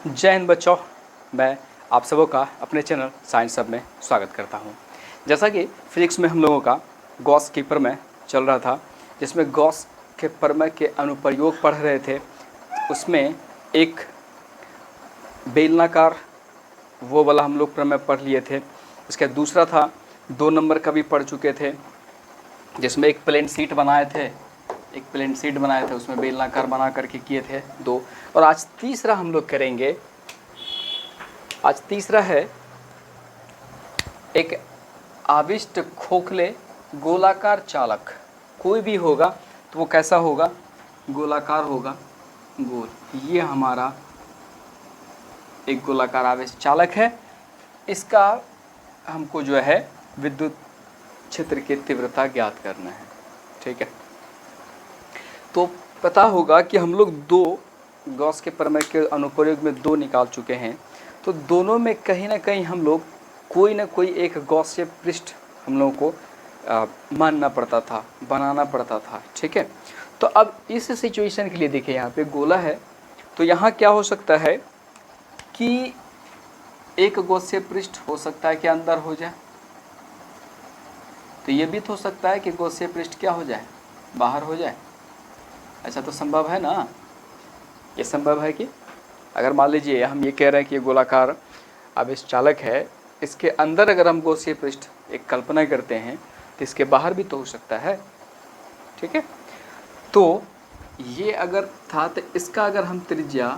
जय हिंद बच्चों, मैं आप सबों का अपने चैनल साइंस सब में स्वागत करता हूं। जैसा कि फिजिक्स में हम लोगों का गॉस की प्रमेय चल रहा था, जिसमें गॉस के प्रमेय के अनुप्रयोग पढ़ रहे थे। उसमें एक बेलनाकार वो वाला हम लोग प्रमेय पढ़ लिए थे। इसका दूसरा था 2 नंबर का भी पढ़ चुके थे, जिसमें एक प्लेन शीट बनाए थे, उसमें बेलनाकार बना करके किए थे 2। और आज तीसरा हम लोग करेंगे। आज तीसरा है एक आविष्ट खोखले गोलाकार चालक। कोई भी होगा तो वो कैसा होगा? गोलाकार होगा, गोल। ये हमारा एक गोलाकार आवेश चालक है। इसका हमको जो है विद्युत क्षेत्र की तीव्रता ज्ञात करना है। ठीक है, तो पता होगा कि हम लोग 2 गॉस के प्रमेय के अनुप्रयोग में 2 निकाल चुके हैं। तो दोनों में कहीं ना कहीं हम लोग कोई ना कोई एक गॉसीय पृष्ठ हम लोगों को मानना पड़ता था, बनाना पड़ता था। ठीक है, तो अब इस सिचुएशन के लिए देखिए, यहाँ पे गोला है तो यहाँ क्या हो सकता है कि एक गॉसीय पृष्ठ हो सकता है कि अंदर हो जाए, तो ये भी तो हो सकता है कि गॉसीय पृष्ठ क्या हो जाए, बाहर हो जाए। ऐसा तो संभव है ना? ये संभव है कि अगर मान लीजिए हम ये कह रहे हैं कि ये गोलाकार आवेश चालक है, इसके अंदर अगर हम गॉसीय पृष्ठ एक कल्पना करते हैं तो इसके बाहर भी तो हो सकता है। ठीक है, तो ये अगर था तो इसका अगर हम त्रिज्या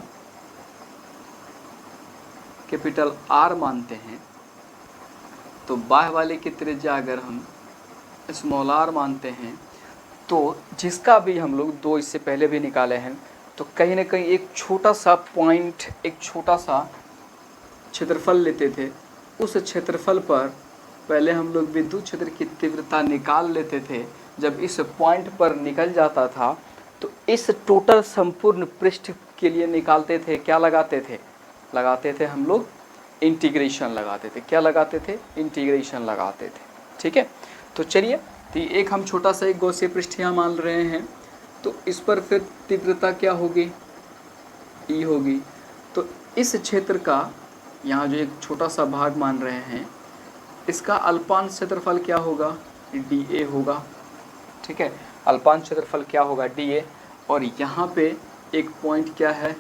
कैपिटल R मानते हैं, तो बाह्य वाले की त्रिज्या अगर हम स्मॉल r मानते हैं, तो जिसका भी हम लोग 2 इससे पहले भी निकाले हैं, तो कहीं ना कहीं एक छोटा सा पॉइंट, एक छोटा सा क्षेत्रफल लेते थे। उस क्षेत्रफल पर पहले हम लोग विद्युत क्षेत्र की तीव्रता निकाल लेते थे। जब इस पॉइंट पर निकल जाता था तो इस टोटल संपूर्ण पृष्ठ के लिए निकालते थे, क्या लगाते थे हम लोग इंटीग्रेशन लगाते थे। क्या लगाते थे? इंटीग्रेशन लगाते थे। ठीक है, तो चलिए, तो एक हम छोटा सा एक गॉसीय पृष्ठ यहाँ मान रहे हैं, तो इस पर फिर तीव्रता क्या होगी? E होगी। तो इस क्षेत्र का यहाँ जो एक छोटा सा भाग मान रहे हैं, इसका अल्पांश क्षेत्रफल क्या होगा? dA होगा। ठीक है, अल्पांश क्षेत्रफल क्या होगा? dA। और यहाँ पे एक पॉइंट क्या है?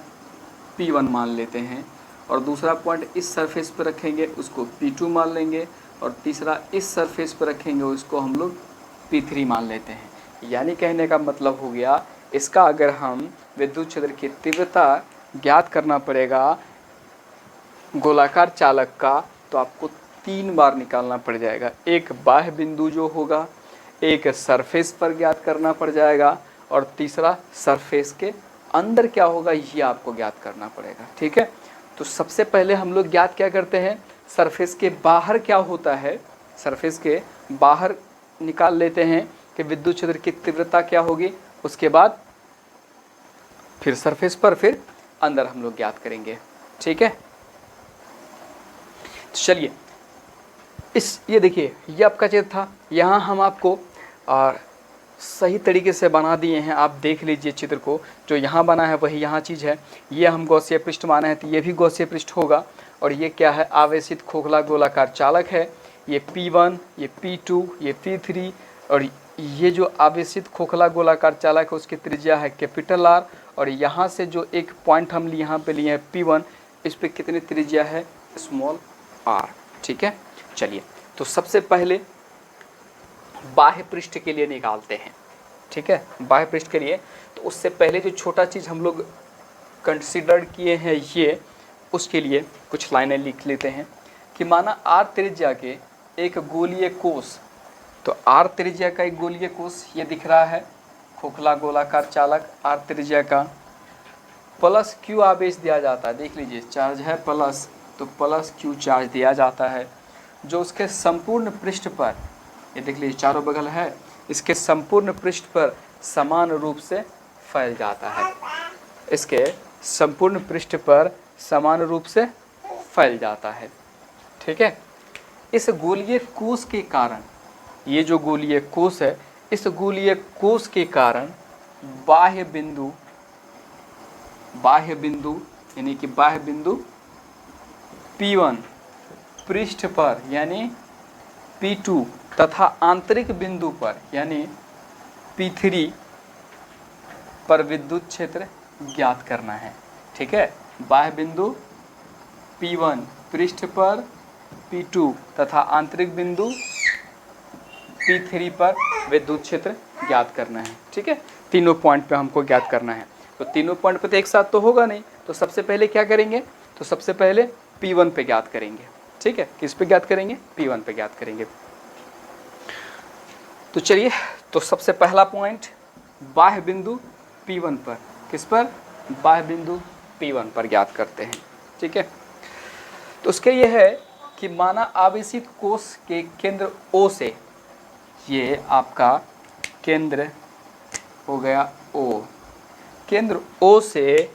P1 मान लेते हैं, और दूसरा पॉइंट इस सरफेस पर रखेंगे, उसको P2 मान लेंगे, और तीसरा इस सरफेस पर रखेंगे, उसको हम लोग P3 मान लेते हैं। यानी कहने का मतलब हो गया, इसका अगर हम विद्युत क्षेत्र की तीव्रता ज्ञात करना पड़ेगा गोलाकार चालक का, तो आपको 3 बार निकालना पड़ जाएगा। एक बाह्य बिंदु जो होगा, एक सरफेस पर ज्ञात करना पड़ जाएगा, और तीसरा सरफेस के अंदर क्या होगा ये आपको ज्ञात करना पड़ेगा। ठीक है, तो सबसे पहले हम लोग ज्ञात क्या करते हैं? सरफेस के बाहर क्या होता है, सरफेस के बाहर निकाल लेते हैं कि विद्युत क्षेत्र की तीव्रता क्या होगी। उसके बाद फिर सरफेस पर, फिर अंदर हम लोग ज्ञात करेंगे। ठीक है, चलिए, ये देखिए, ये आपका चित्र था। यहाँ हम आपको सही तरीके से बना दिए हैं। आप देख लीजिए चित्र को, जो यहाँ बना है वही यहाँ चीज़ है। ये हम गॉसीय पृष्ठ माना है, तो ये भी गॉसीय पृष्ठ होगा। और ये क्या है? आवेशित खोखला गोलाकार चालक है। ये P1, ये P2, ये P3, और ये जो आवेशित खोखला गोलाकार चालक है उसकी त्रिज्या है कैपिटल R। और यहाँ से जो एक पॉइंट हम यहाँ पे लिए हैं P1, इस पर कितनी त्रिज्या है? Small r। ठीक है, चलिए, तो सबसे पहले बाह्य पृष्ठ के लिए निकालते हैं। ठीक है, बाह्य पृष्ठ के लिए, तो उससे पहले जो छोटा चीज़ हम लोग कंसिडर किए हैं ये, उसके लिए कुछ लाइनें लिख लेते हैं कि माना r त्रिज्या के एक गोलीय कोष, तो r त्रिज्या का एक गोलीय कोष ये दिख रहा है, खोखला गोलाकार चालक r त्रिज्या का, प्लस q आवेश दिया जाता है। देख लीजिए, चार्ज है प्लस, तो प्लस q चार्ज दिया जाता है, जो उसके संपूर्ण पृष्ठ पर, ये देख लीजिए चारों बगल है, इसके संपूर्ण पृष्ठ पर समान रूप से फैल जाता है। इसके संपूर्ण पृष्ठ पर समान रूप से फैल जाता है। ठीक है, इस गोलीय कोष के कारण, ये जो गोलीय कोष है, इस गोलीय कोष के कारण बाह्य बिंदु यानी कि बाह्य बिंदु P1 पृष्ठ पर यानी P2 तथा आंतरिक बिंदु पर यानी P3 पर विद्युत क्षेत्र ज्ञात करना है। ठीक है, बाह्य बिंदु P1 पृष्ठ पर, P2 तथा आंतरिक बिंदु P3 पर विद्युत क्षेत्र ज्ञात करना है। ठीक है, तीनों पॉइंट पे हमको ज्ञात करना है। तो तीनों पॉइंट पे तो एक साथ तो होगा नहीं, तो सबसे पहले क्या करेंगे, तो सबसे पहले P1 पे ज्ञात करेंगे। ठीक है, किस पे ज्ञात करेंगे, P1 पे ज्ञात करेंगे। तो चलिए, तो सबसे पहला पॉइंट बाह्य बिंदु P1 पर, किस पर, बाह्य बिंदु P1 पर ज्ञात करते हैं। ठीक है, तो उसके ये है कि माना आवेशित कोश के केंद्र O से, ये आपका केंद्र हो गया O, केंद्र O से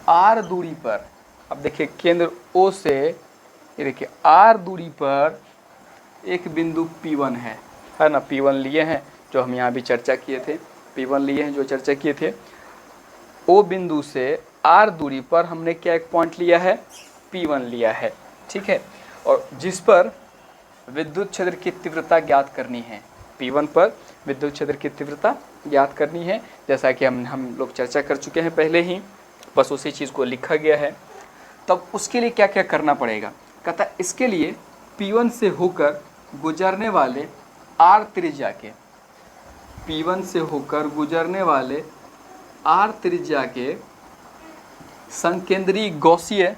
R दूरी पर, अब देखिए केंद्र O से ये देखिए R दूरी पर एक बिंदु P1 है ना, P1 लिए हैं जो हम यहाँ भी चर्चा किए थे, P1 लिए हैं जो चर्चा किए थे। O बिंदु से R दूरी पर हमने क्या एक पॉइंट लिया है, P1 लिया है। ठीक है, और जिस पर विद्युत क्षेत्र की तीव्रता ज्ञात करनी है, P1 पर विद्युत क्षेत्र की तीव्रता ज्ञात करनी है, जैसा कि हम लोग चर्चा कर चुके हैं पहले ही, बस उसी चीज़ को लिखा गया है। तब उसके लिए क्या क्या करना पड़ेगा, कहता है इसके लिए P1 से होकर गुजरने वाले R त्रिज्या के, P1 से होकर गुजरने वाले R त्रिज्या के संकेंद्रीय गौसीय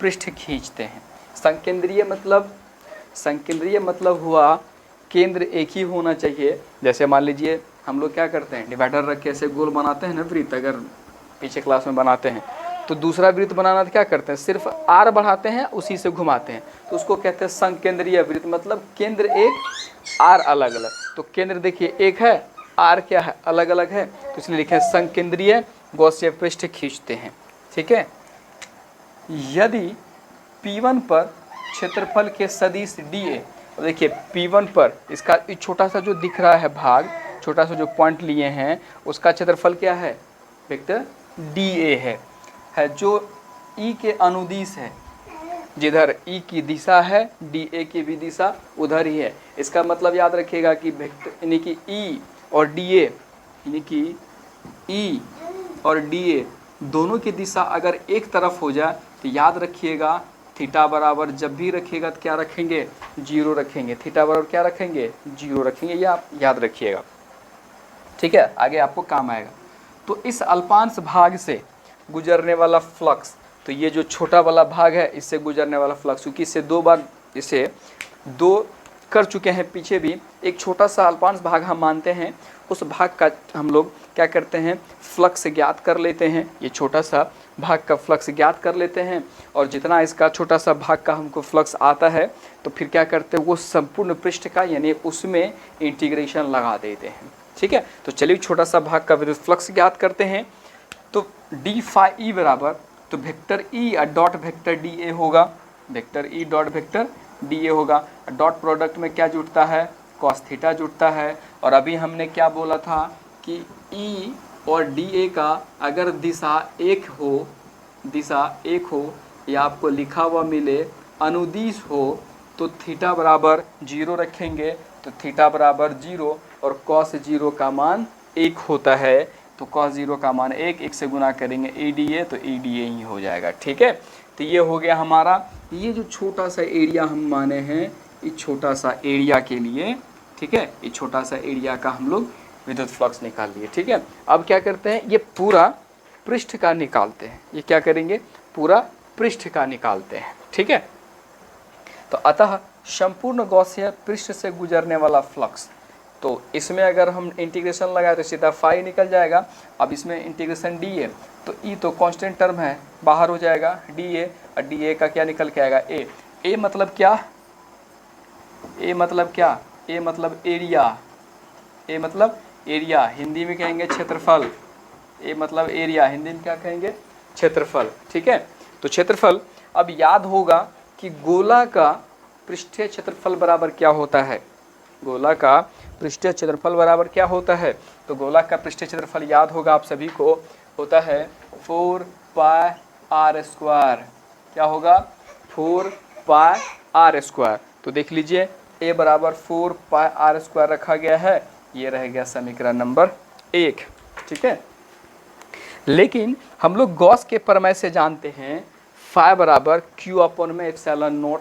पृष्ठ खींचते हैं। संकेंद्रीय मतलब हुआ केंद्र एक ही होना चाहिए। जैसे मान लीजिए हम लोग क्या करते हैं, डिवाइडर रख के ऐसे गोल बनाते हैं ना वृत्त, अगर पीछे क्लास में बनाते हैं तो दूसरा वृत्त बनाना तो क्या करते हैं, सिर्फ R बढ़ाते हैं, उसी से घुमाते हैं, तो उसको कहते हैं संकेंद्रीय वृत्त, मतलब केंद्र एक, R अलग अलग। तो केंद्र देखिए एक है, R क्या है, अलग अलग है, तो इसलिए लिखे संकेंद्रीय गौसीय पृष्ठ खींचते हैं। ठीक है, यदि P1 पर क्षेत्रफल के सदिश DA, देखिए P1 पर इसका छोटा सा जो दिख रहा है भाग, छोटा सा जो पॉइंट लिए हैं, उसका क्षेत्रफल क्या है, वेक्टर DA है जो E के अनुदिश है, जिधर E की दिशा है DA की भी दिशा उधर ही है। इसका मतलब याद रखिएगा कि वेक्टर यानी कि E और DA, यानी कि E और DA दोनों की दिशा अगर एक तरफ हो जाए तो याद रखिएगा थीटा बराबर जब भी रखिएगा तो क्या रखेंगे, 0 रखेंगे। थीटा बराबर क्या रखेंगे, 0 रखेंगे, ये आप याद रखिएगा। ठीक है, आगे आपको काम आएगा। तो इस अल्पांश भाग से गुजरने वाला फ्लक्स, तो ये जो छोटा वाला भाग है इससे गुजरने वाला फ्लक्स, क्योंकि इससे दो कर चुके हैं पीछे भी, एक छोटा सा अल्पांश भाग हम मानते हैं, उस भाग का हम लोग क्या करते हैं, फ्लक्स ज्ञात कर लेते हैं। ये छोटा सा भाग का फ्लक्स ज्ञात कर लेते हैं, और जितना इसका छोटा सा भाग का हमको फ्लक्स आता है तो फिर क्या करते हैं, वो संपूर्ण पृष्ठ का यानी उसमें इंटीग्रेशन लगा देते हैं। ठीक है, तो चलिए छोटा सा भाग का विद्युत फ्लक्स ज्ञात करते हैं। तो डी फाई ई बराबर, तो vector E dot vector D A होगा, vector E dot vector D A होगा। डॉट प्रोडक्ट में क्या जुड़ता है, कॉस थीटा जुड़ता है। और अभी हमने क्या बोला था कि ई और डी ए का अगर दिशा एक हो या आपको लिखा हुआ मिले अनुदिश हो तो थीटा बराबर 0 रखेंगे, तो थीटा बराबर 0 और कॉस 0 का मान 1 होता है, तो कॉस 0 का मान 1 से गुना करेंगे EDA तो EDA ही हो जाएगा। ठीक है, तो ये हो गया हमारा, ये जो छोटा सा एरिया हम माने हैं, इस छोटा सा एरिया के लिए, ठीक है, ये छोटा सा एरिया का हम लोग विद्युत फ्लक्स निकाल लिए। ठीक है, अब क्या करते हैं, ये पूरा पृष्ठ का निकालते हैं। ये क्या करेंगे, पूरा पृष्ठ का निकालते हैं। ठीक है, तो अतः संपूर्ण गॉसियन पृष्ठ से गुजरने वाला फ्लक्स, तो इसमें अगर हम इंटीग्रेशन लगाए तो सीधा फाई निकल जाएगा। अब इसमें इंटीग्रेशन डी है तो ई तो कांस्टेंट टर्म है, बाहर हो जाएगा डी ए, और डी ए का क्या निकल के आएगा, ए। ए मतलब क्या, ए मतलब क्या, ए मतलब एरिया, ए मतलब एरिया, हिंदी में कहेंगे क्षेत्रफल। ए मतलब एरिया, हिंदी में क्या कहेंगे, क्षेत्रफल। ठीक है, तो क्षेत्रफल, अब याद होगा कि गोला का पृष्ठीय क्षेत्रफल बराबर क्या होता है, गोला का पृष्ठीय क्षेत्रफल बराबर क्या होता है, तो गोला का पृष्ठीय क्षेत्रफल याद होगा आप सभी को, होता है 4 पाई आर स्क्वायर, क्या होगा 4 पाई आर स्क्वायर। तो देख लीजिए a बराबर 4 पाई आर स्क्वायर रखा गया है, ये रह गया समीकरण नंबर 1। ठीक है, लेकिन हम लोग गॉस के प्रमेय से जानते हैं फाई बराबर क्यू अपॉन में एप्सिलॉन नॉट,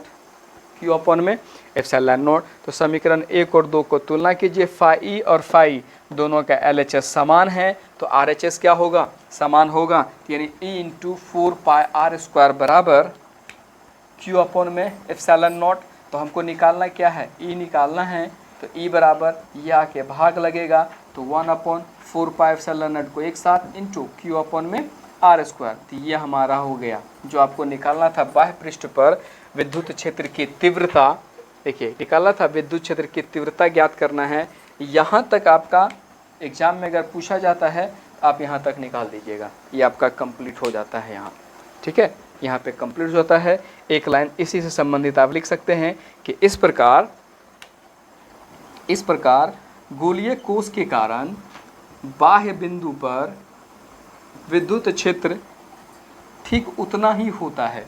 क्यू अपॉन में एप्सिलॉन नॉट। तो समीकरण 1 और 2 को तुलना कीजिए, फाई ई और फाई दोनों का LHS समान है, तो RHS क्या होगा, समान होगा, यानी E into 4 pi R square बराबर क्यू अपॉन में एप्सिलॉन नॉट। तो हमको निकालना क्या है, E निकालना है, तो E बराबर ये आके भाग लगेगा, तो 1 अपॉन 4 पाई एप्सिलॉन नॉट को एक साथ इंटू क्यू अपॉन में आर स्क्वायर। तो ये हमारा हो गया जो आपको निकालना था बाह्य पृष्ठ पर विद्युत क्षेत्र की तीव्रता। देखिए निकालना था विद्युत क्षेत्र की तीव्रता ज्ञात करना है। यहाँ तक आपका एग्जाम में अगर पूछा जाता है आप यहाँ तक निकाल दीजिएगा, ये आपका कंप्लीट हो जाता है यहाँ। ठीक है, यहाँ पे कंप्लीट हो जाता है। एक लाइन इसी से संबंधित आप लिख सकते हैं कि इस प्रकार गोलीय कोश के कारण बाह्य बिंदु पर विद्युत क्षेत्र ठीक उतना ही होता है,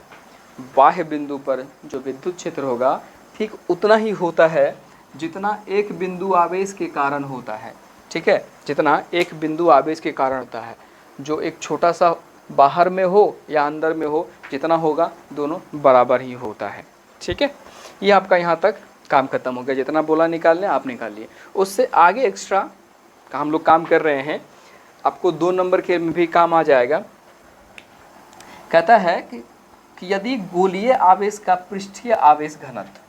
बाह्य बिंदु पर जो विद्युत क्षेत्र होगा ठीक उतना ही होता है जितना एक बिंदु आवेश के कारण होता है। ठीक है, जितना एक बिंदु आवेश के कारण होता है, जो एक छोटा सा बाहर में हो या अंदर में हो, जितना होगा दोनों बराबर ही होता है। ठीक है, ये आपका यहाँ तक काम खत्म हो गया, जितना बोला निकालने आप निकाल लिए। उससे आगे एक्स्ट्रा हम लोग काम कर रहे हैं, आपको 2 नंबर के में भी काम आ जाएगा। कहता है कि यदि गोलीय आवेश का पृष्ठीय आवेश घनत्व,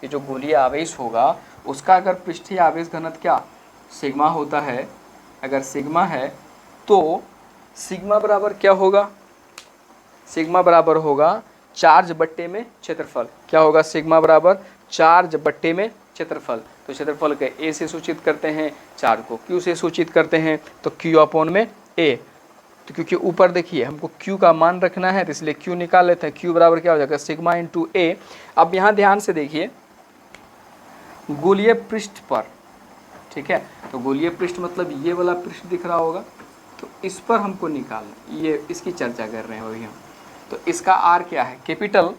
ये जो गोलीय आवेश होगा उसका अगर पृष्ठीय आवेश घनत्व क्या सिग्मा होता है, अगर सिग्मा है तो सिग्मा बराबर क्या होगा, सिग्मा बराबर होगा चार्ज बट्टे में क्षेत्रफल। क्या होगा, सिग्मा बराबर चार्ज बट्टे में क्षेत्रफल। तो क्षेत्रफल के ए से सूचित करते हैं, चार्ज को क्यू से सूचित करते हैं, तो क्यू अपॉन में ए। तो क्योंकि ऊपर देखिए हमको क्यू का मान रखना है, तो इसलिए क्यू निकाल लेते हैं। क्यू बराबर क्या हो जाएगा, सिग्मा इंटू ए। अब यहाँ ध्यान से देखिए गोलीय पृष्ठ पर, ठीक है, तो गोलीय पृष्ठ मतलब ये वाला पृष्ठ दिख रहा होगा, तो इस पर हमको निकालना, ये इसकी चर्चा कर रहे हैं अभी हम। तो इसका आर क्या है, कैपिटल,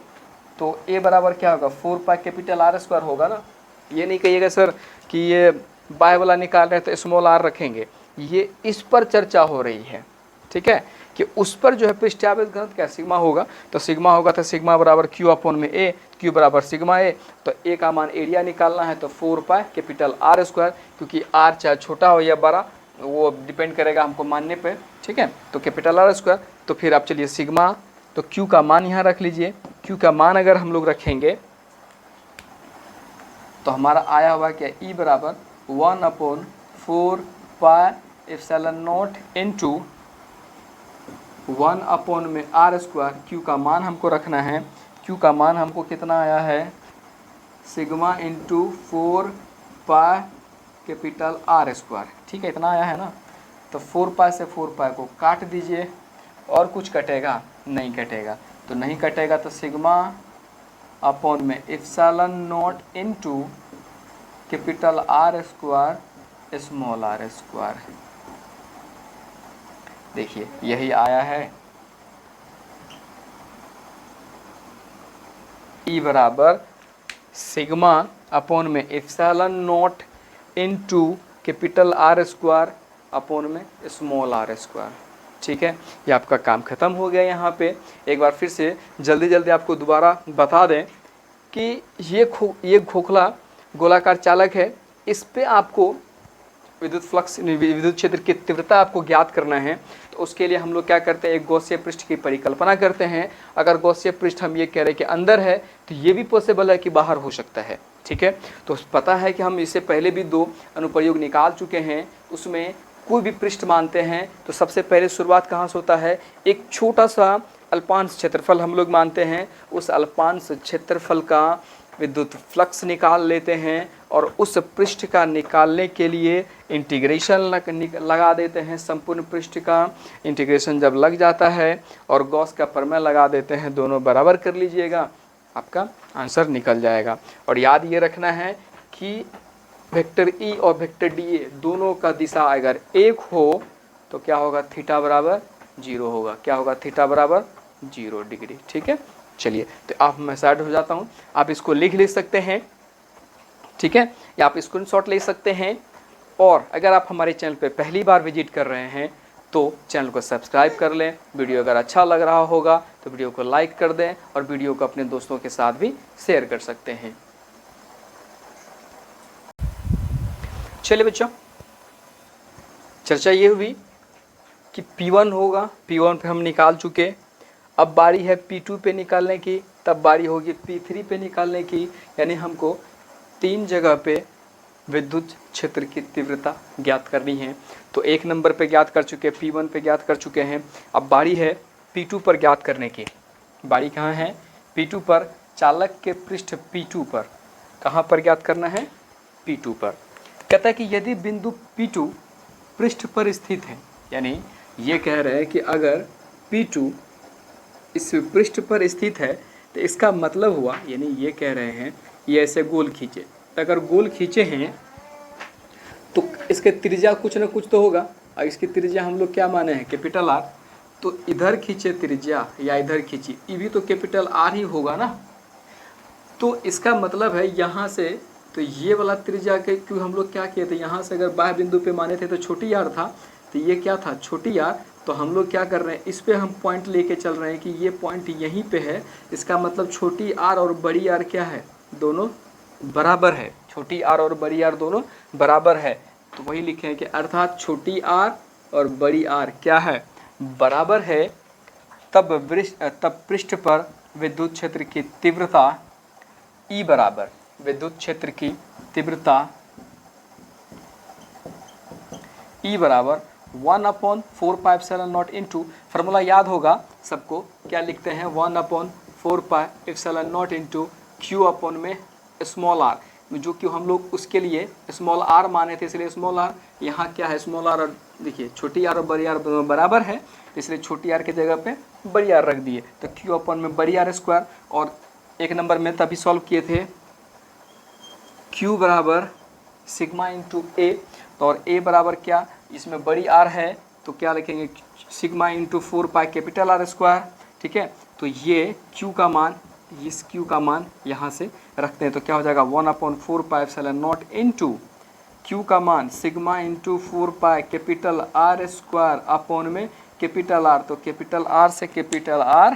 तो ए बराबर क्या होगा 4 पाई कैपिटल आर स्क्वायर होगा ना। ये नहीं कहिएगा सर कि ये बाय वाला निकाल रहे हैं तो स्मॉल आर रखेंगे, ये इस पर चर्चा हो रही है। ठीक है, कि उस पर जो है पृष्ठीय आवेश घनत्व क्या सिग्मा होगा, तो सिग्मा होगा तो सिग्मा बराबर क्यू अपॉन में ए, क्यू बराबर सिग्मा ए। तो ए का मान एरिया निकालना है, तो 4 पाई कैपिटल आर स्क्वायर, क्योंकि आर चाहे छोटा हो या बड़ा वो डिपेंड करेगा हमको मानने पे। ठीक है, तो कैपिटल आर स्क्वायर। तो फिर आप चलिए सिग्मा, तो क्यू का मान यहाँ रख लीजिए। क्यू का मान अगर हम लोग रखेंगे तो हमारा आया हुआ क्या, ई बराबर 1 upon 4 pi epsilon naught into 1 upon में आर स्क्वायर। क्यू का मान हमको रखना है, क्यू का मान हमको कितना आया है, sigma into 4 pi capital R square. ठीक है, इतना आया है ना। तो 4 पाई से 4 पाई को काट दीजिए, और कुछ कटेगा, नहीं कटेगा, तो नहीं कटेगा तो सिग्मा अपॉन में epsilon naught into capital R square small R square. देखिए यही आया है, ई बराबर सिग्मा अपॉन में epsilon naught into capital R square upon में स्मॉल आर स्क्वायर। ठीक है, ये आपका काम खत्म हो गया। यहाँ पे एक बार फिर से जल्दी जल्दी आपको दोबारा बता दें कि ये खोखला गोलाकार चालक है, इस पे आपको विद्युत फ्लक्स विद्युत क्षेत्र की तीव्रता आपको ज्ञात करना है। तो उसके लिए हम लोग क्या करते हैं, एक गॉसीय पृष्ठ की परिकल्पना करते हैं। अगर गॉसीय पृष्ठ हम ये कह रहे हैं कि अंदर है, तो ये भी पॉसिबल है कि बाहर हो सकता है। ठीक है, तो पता है कि हम इससे पहले भी 2 अनुप्रयोग निकाल चुके हैं, उसमें कोई भी पृष्ठ मानते हैं तो सबसे पहले शुरुआत कहाँ से होता है, एक छोटा सा अल्पांश क्षेत्रफल हम लोग मानते हैं, उस अल्पांश क्षेत्रफल का विद्युत फ्लक्स निकाल लेते हैं, और उस पृष्ठ का निकालने के लिए इंटीग्रेशन लगा देते हैं। संपूर्ण पृष्ठ का इंटीग्रेशन जब लग जाता है और गॉस का प्रमेय लगा देते हैं, दोनों बराबर कर लीजिएगा, आपका आंसर निकल जाएगा। और याद ये रखना है कि वेक्टर ई और वेक्टर डी ए दोनों का दिशा अगर एक हो तो क्या होगा, थीटा बराबर 0 होगा। क्या होगा? थीटा बराबर 0 डिग्री। ठीक है, चलिए तो आप मैं साइड हो जाता हूँ, आप इसको लिख सकते हैं। ठीक है, या आप स्क्रीनशॉट ले सकते हैं। और अगर आप हमारे चैनल पे पहली बार विजिट कर रहे हैं तो चैनल को सब्सक्राइब कर लें। वीडियो अगर अच्छा लग रहा होगा तो वीडियो को लाइक कर दें और वीडियो को अपने दोस्तों के साथ भी शेयर कर सकते हैं। चलिए बच्चों, चर्चा ये हुई कि P1 होगा, P1 पे हम निकाल चुके। अब बारी है P2 पे निकालने की, तब बारी होगी P3 पे निकालने की। यानी हमको 3 जगह पे विद्युत क्षेत्र की तीव्रता ज्ञात करनी है। तो 1 नंबर पे ज्ञात कर चुके, P1 पे ज्ञात कर चुके हैं। अब बारी है P2 पर ज्ञात करने की। बारी कहाँ है? P2 पर, चालक के पृष्ठ P2 पर। कहाँ पर ज्ञात करना है? P2 पर। कहता है कि यदि बिंदु P2 पृष्ठ पर स्थित है, यानी ये कह रहे हैं कि अगर P2 इस पृष्ठ पर स्थित है तो इसका मतलब हुआ, यानी ये कह रहे हैं ये ऐसे गोल खींचे, अगर गोल खींचे हैं तो इसके त्रिज्या कुछ ना कुछ तो होगा। और इसकी त्रिज्या हम लोग क्या माने हैं? Capital R. तो इधर खींचे त्रिज्या या इधर खींची, ये भी तो कैपिटल आर ही होगा ना। तो इसका मतलब है यहाँ से, तो ये वाला त्रिज्या के क्यों हम लोग क्या किए थे, यहाँ से अगर बाह्य बिंदु पे माने थे तो छोटी आर था, तो ये क्या था? छोटी आर। तो हम लोग क्या कर रहे हैं, इस पे हम पॉइंट लेके चल रहे हैं कि ये पॉइंट यहीं पे है। इसका मतलब छोटी आर और बड़ी आर क्या है? दोनों बराबर है। छोटी आर और बड़ी आर दोनों बराबर है। तो वही लिखे हैं कि अर्थात छोटी आर और बड़ी आर क्या है? बराबर है। तब पृष्ठ पर विद्युत क्षेत्र की तीव्रता E बराबर, विद्युत क्षेत्र की तीव्रता E बराबर 1/4πε0 इंटू, फार्मूला याद होगा सबको, क्या लिखते हैं? 1/4πε0 इंटू Q अपॉन में स्मॉल आर, जो कि हम लोग उसके लिए स्मॉल आर माने थे, इसलिए स्मॉल आर। यहाँ क्या है? Small R. और देखिए छोटी आर और बड़ी आर बराबर है, इसलिए छोटी आर की जगह पे बड़ी आर रख दिए। तो Q अपॉन में बड़ी आर स्क्वायर। और 1 नंबर में तभी सॉल्व किए थे, Q बराबर सिग्मा इंटू ए। तो और A बराबर क्या? इसमें बड़ी आर है तो क्या लिखेंगे? Sigma into 4π capital R square. ठीक है, तो ये Q का मान, इस Q का मान यहाँ से रखते हैं तो क्या हो जाएगा? 1/4πε0 इंटू Q का मान sigma into 4π capital R square upon में कैपिटल आर। तो कैपिटल आर से कैपिटल आर,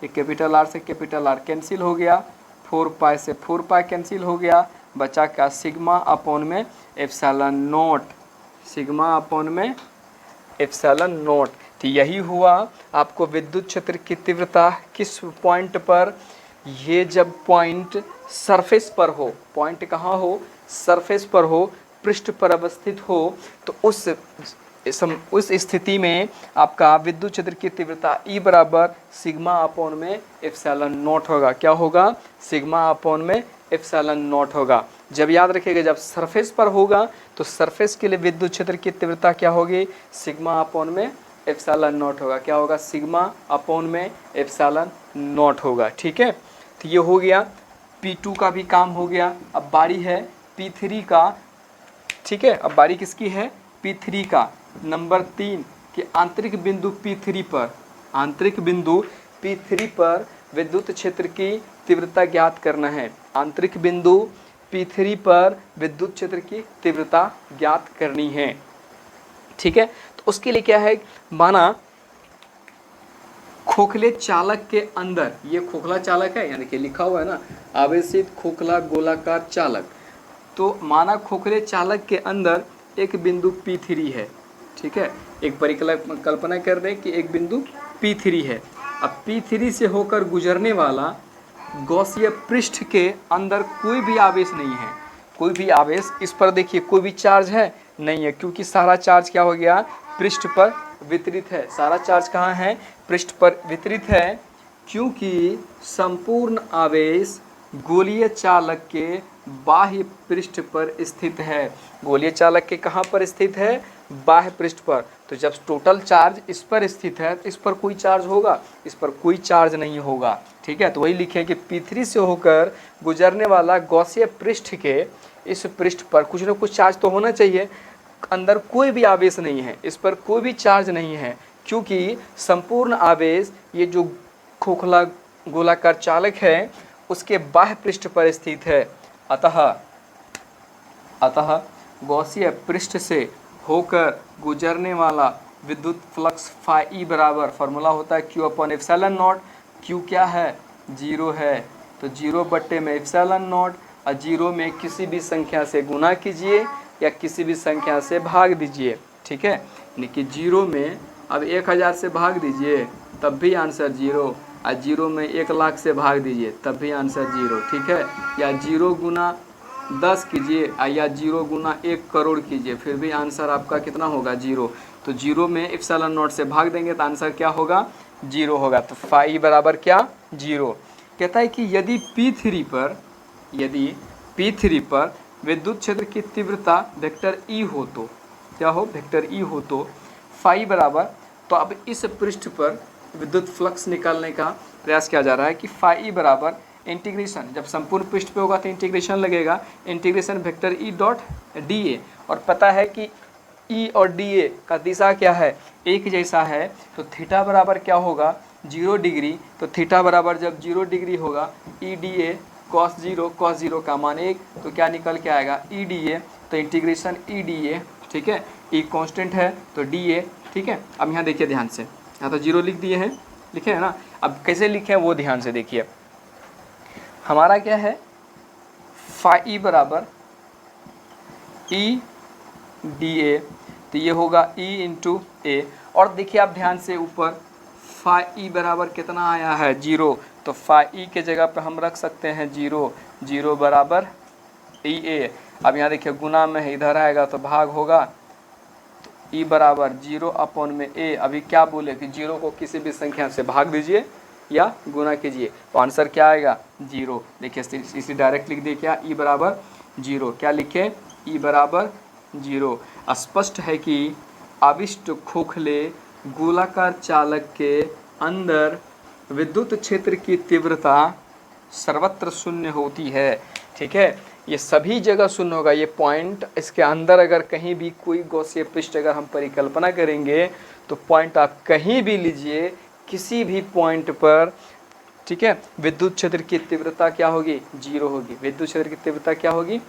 ये कैपिटल आर से कैपिटल आर कैंसिल हो गया, 4π से 4π कैंसिल हो गया, बचा क्या? सिग्मा अपॉन में एप्सिलॉन नॉट, सिग्मा अपॉन में एप्सिलॉन नॉट। तो यही हुआ आपको विद्युत क्षेत्र की तीव्रता किस पॉइंट पर? ये जब पॉइंट सरफेस पर हो, पॉइंट कहाँ हो? सरफेस पर हो, पृष्ठ पर अवस्थित हो, तो उस स्थिति में आपका विद्युत क्षेत्र की तीव्रता E बराबर सिग्मा अपॉन में एप्सिलॉन नॉट होगा। क्या होगा? सिग्मा अपॉन में एप्सिलॉन नॉट होगा। जब याद रखिएगा, जब सरफेस पर होगा तो सरफेस के लिए विद्युत क्षेत्र की तीव्रता क्या होगी? सिग्मा अपॉन में एप्सिलॉन नॉट होगा। क्या होगा? सिग्मा अपॉन में एप्सिलॉन नॉट होगा। ठीक है, तो ये हो गया, P2 का भी काम हो गया। अब बारी है P3 का। ठीक है, अब बारी किसकी है? P3 का। नंबर 3 कि आंतरिक बिंदु P3 पर, आंतरिक बिंदु P3 पर विद्युत क्षेत्र की तीव्रता ज्ञात करना है। आंतरिक बिंदु P3 पर विद्युत क्षेत्र की तीव्रता ज्ञात करनी है। ठीक है, तो उसके लिए क्या है? माना खोखले चालक के अंदर, ये खोखला चालक है, यानी कि लिखा हुआ है ना, आवेशित खोखला गोलाकार चालक। तो माना खोखले चालक के अंदर एक बिंदु P3 है। ठीक है, एक परिकल्पना कर रहे हैं कि एक बिंदु P3 है। अब P3 से होकर गुजरने वाला गॉसीय पृष्ठ के अंदर कोई भी आवेश नहीं है। कोई भी आवेश, इस पर देखिए कोई भी चार्ज है? नहीं है, क्योंकि सारा चार्ज क्या हो गया? पृष्ठ पर वितरित है। सारा चार्ज कहाँ है? पृष्ठ पर वितरित है, क्योंकि संपूर्ण आवेश गोलीय चालक के बाह्य पृष्ठ पर स्थित है। गोलीय चालक के कहाँ पर स्थित है? बाह्य पृष्ठ पर। तो जब टोटल चार्ज इस पर स्थित है तो इस पर कोई चार्ज होगा? इस पर कोई चार्ज नहीं होगा। ठीक है, तो वही लिखें कि P3 से होकर गुजरने वाला गॉसीय पृष्ठ के इस पृष्ठ पर कुछ न कुछ चार्ज तो होना चाहिए। अंदर कोई भी आवेश नहीं है, इस पर कोई भी चार्ज नहीं है, क्योंकि संपूर्ण आवेश ये जो खोखला गोलाकार चालक है उसके बाह्य पृष्ठ पर स्थित है। अतः गॉसीय पृष्ठ से होकर गुजरने वाला विद्युत फ्लक्स फाई ई बराबर फॉर्मूला होता है Q upon epsilon not. Q क्या है? 0 है, तो 0 बट्टे में एप्सिलॉन नॉट, और 0 में किसी भी संख्या से गुना कीजिए या किसी भी संख्या से भाग दीजिए। ठीक है, यानी कि 0 में अब 1000 से भाग दीजिए तब भी आंसर 0, और 0 में 1 लाख से भाग दीजिए तब भी आंसर 0। ठीक है, या 0 गुना 10 कीजिए या 0 गुना 1 करोड़ कीजिए फिर भी आंसर आपका कितना होगा? 0। तो 0 में एप्सिलॉन नॉट से भाग देंगे तो आंसर क्या होगा? 0 होगा। तो फाई बराबर क्या? 0। कहता है कि यदि P3 पर विद्युत क्षेत्र की तीव्रता वेक्टर ई हो तो क्या हो? वेक्टर ई हो तो फाई बराबर, तो अब इस पृष्ठ पर विद्युत फ्लक्स निकालने का प्रयास किया जा रहा है कि फाई बराबर इंटीग्रेशन, जब संपूर्ण पृष्ठ पे होगा तो इंटीग्रेशन लगेगा, integration vector E dot D A, और पता है कि ई और डी ए का दिशा क्या है? एक जैसा है, तो थीटा बराबर क्या होगा? 0 डिग्री। तो थीटा बराबर जब 0 डिग्री होगा ई डी ए कॉस 0 का मान 1, तो क्या निकल के आएगा? E D A. तो इंटीग्रेशन ई डी ए, ठीक है, ई कांस्टेंट है तो डी ए। ठीक है, अब यहाँ देखिए ध्यान से, यहाँ तो 0 लिख दिए हैं, लिखे है ना। अब कैसे लिखे हैं वो ध्यान से देखिए। हमारा क्या है? फाई बराबर ई डी ए, तो ये होगा ई इंटू ए, और देखिए आप ध्यान से ऊपर फाई बराबर कितना आया है? 0। तो फाई के जगह पर हम रख सकते हैं 0 बराबर ई ए। अब यहाँ देखिए गुना में है, इधर आएगा तो भाग होगा, तो ई बराबर 0 अपॉन में ए। अभी क्या बोले कि 0 को किसी भी संख्या से भाग दीजिए या गुना कीजिए, तो आंसर क्या आएगा? 0। देखिए इसे डायरेक्ट लिख दिए, क्या? ई बराबर 0। क्या लिखे? ई बराबर 0। स्पष्ट है कि आविष्ट खोखले गोलाकार चालक के अंदर विद्युत क्षेत्र की तीव्रता सर्वत्र शून्य होती है। ठीक है, ये सभी जगह शून्य होगा। ये पॉइंट इसके अंदर अगर कहीं भी कोई गॉसीय पृष्ठ अगर हम परिकल्पना करेंगे तो पॉइंट आप कहीं भी लीजिए, किसी भी पॉइंट पर, ठीक है, विद्युत क्षेत्र की तीव्रता क्या होगी? 0 होगी। विद्युत क्षेत्र की तीव्रता क्या होगी?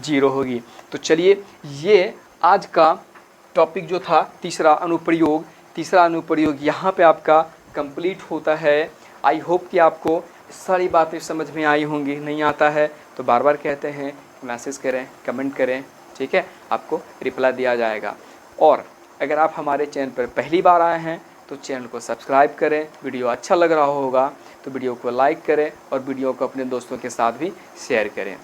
0 होगी। तो चलिए, ये आज का टॉपिक जो था तीसरा अनुप्रयोग यहाँ पे आपका कंप्लीट होता है। आई होप कि आपको सारी बातें समझ में आई होंगी। नहीं आता है तो बार बार कहते हैं, मैसेज करें, कमेंट करें, ठीक है, आपको रिप्लाई दिया जाएगा। और अगर आप हमारे चैनल पर पहली बार आए हैं तो चैनल को सब्सक्राइब करें। वीडियो अच्छा लग रहा होगा तो वीडियो को लाइक करें और वीडियो को अपने दोस्तों के साथ भी शेयर करें।